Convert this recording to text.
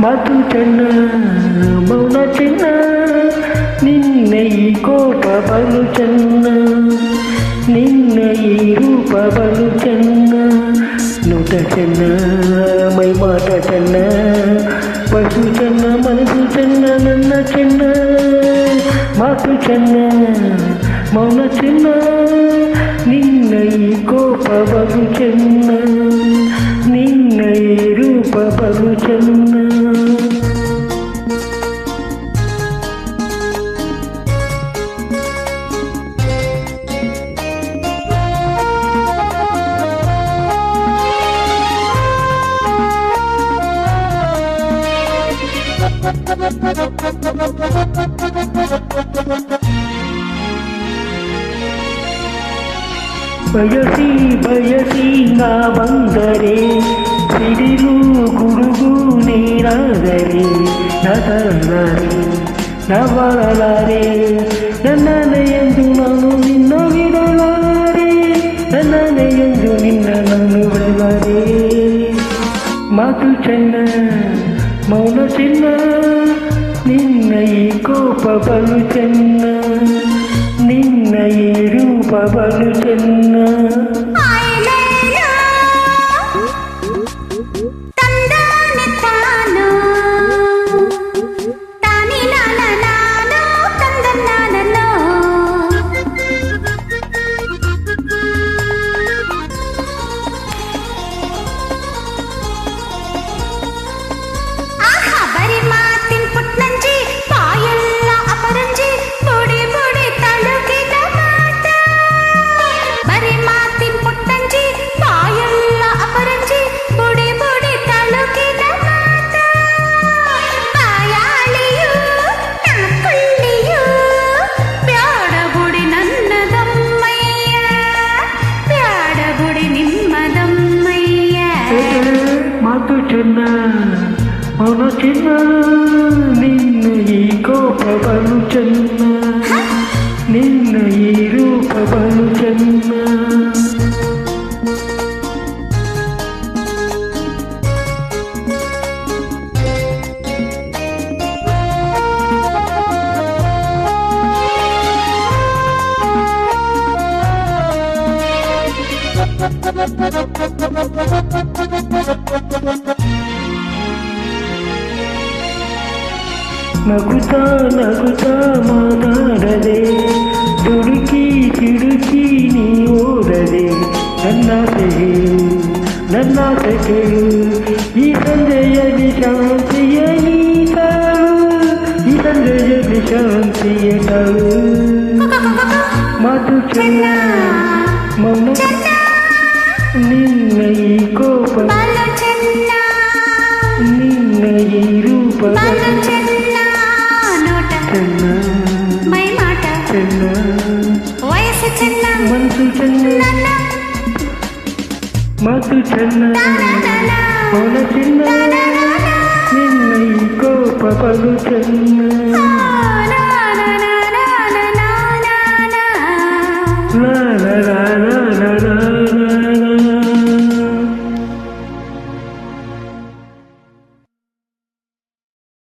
ಮಾತು ಚೆನ್ನ ಮೌನ ಚೆನ್ನ ನಿನ್ನ ಈ ಕೋಪ ಬಲು ಚೆನ್ನ ನಿನ್ನ ಈ ರೂಪ ಬಲು ಚೆನ್ನ ನೋಟ ಚೆನ್ನ ಮೈ ಮಾಟ ಚೆನ್ನ ಪಶು ಚೆನ್ನ ಮನಸ್ಸು ಚೆನ್ನ ನನ್ನ ಚೆನ್ನ ಮಾತು ಚೆನ್ನ ಮೌನ ಚೆನ್ನ ನಿನ್ನ ಈ ಕೋಪ ಬಲು ಚೆನ್ನ ನಿನ್ನ ಈ ರೂಪ ಬಲು ಚೆನ್ನ ಬಯಸಿ ಬಯಸಿ ನಾ ಬಂದರೆ ಸಿಡಿಲು ಗುಡುಗು ನೀರಾದರೆ ನಗಲಾರೆ ನವಳಲಾರೆ ನನ್ನನೆ ಎಂದು ನಾನು ನಿನ್ನ ಬಿಡಲಾರೆ ನನ್ನನೆ ಎಂದು ನಿನ್ನ ನಾನು ಬಿಡಲಾರೆ ಮಾತು ಚೆನ್ನ ಮೌನ ಚೆನ್ನ ನಿನ್ನ ಈ ಕೋಪ ಬಲು ಚೆನ್ನ ನಿನ್ನ ಈ ರೂಪ ಬಲು ಚೆನ್ನ ಮಾತು ಚೆನ್ನ ಮೌನ ಚೆನ್ನ ನಿನ್ನ ಈ ಕೋಪ ಬಲು ಚೆನ್ನ ನಿನ್ನ ಈ ರೂಪ ಬಲು ಚೆನ್ನ ನಗುತ್ತಾ ನಗುತ್ತಾ ಮಾತಾಡದೆ ದುಡುಕಿ ಸಿಡುಕಿ ನೀ ಓಡದೆ ನನ್ನ ಸೆಗೆಯು ಈ ಸಂಜೆಯಲ್ಲಿ ಶಾಂತಿಯ ನೀ ತಾಳು ಈ ಸಂಜೆಯಲ್ಲಿ ಶಾಂತಿಯ ತಾಳು ಮಾತು ಚೆನ್ನ ಮೌನ ನಿನ್ನ ಈ ಕೋಪ ನಿನ್ನ ಈ ರೂಪ ಚೆನ್ನ ಮೈ ಮಾಟ ಚೆನ್ನ ವಯಸ್ಸು ಚೆನ್ನ ಮನಸ್ಸು ಚೆನ್ನ ಮಾತು ಚೆನ್ನ ಮೌನ ಚೆನ್ನ ನಿನ್ನ ಈ ಕೋಪ ಬಲು ಚೆನ್ನ